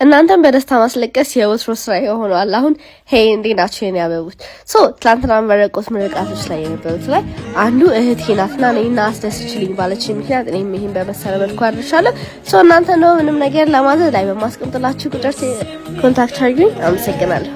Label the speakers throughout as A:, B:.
A: እናንተም በደስታ ማስለቀስ የወትሮ ስራ ሆኗል። አሁን ሄይ እንዴት ናችሁ የኔ አበቦች? ትላንትና መረቆት ምርቃቶች ላይ የነበሩት ላይ አንዱ እህቴ ናትና እኔና አስደስችልኝ ባለችኝ ምክንያት እኔም ይሄን በመሰለ መልኩ አድርሻለሁ። እናንተ ነው ምንም ነገር ለማዘዝ ላይ በማስቀምጥላችሁ ቁጥር ኮንታክት አድርጉኝ። አመሰግናለሁ።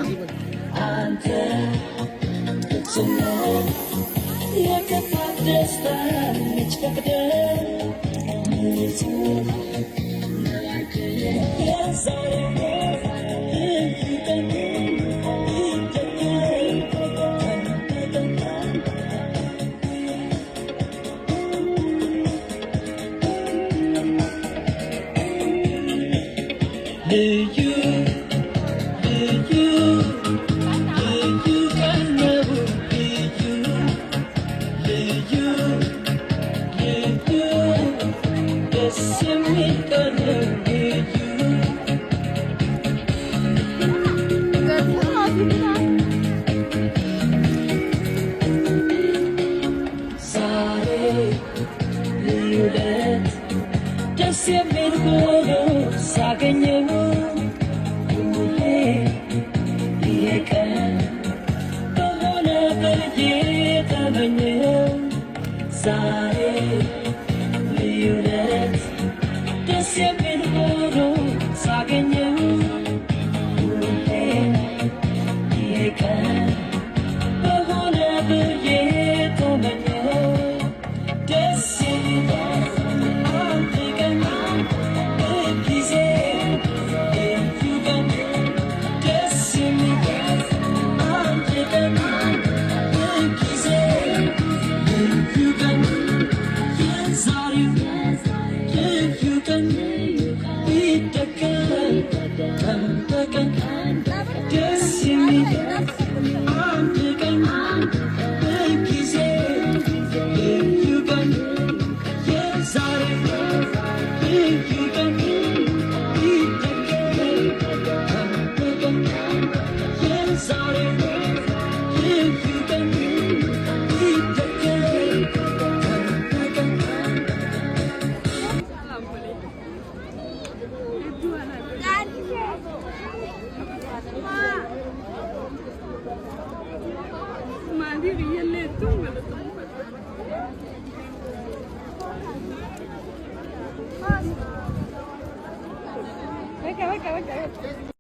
B: Madiri yelle tu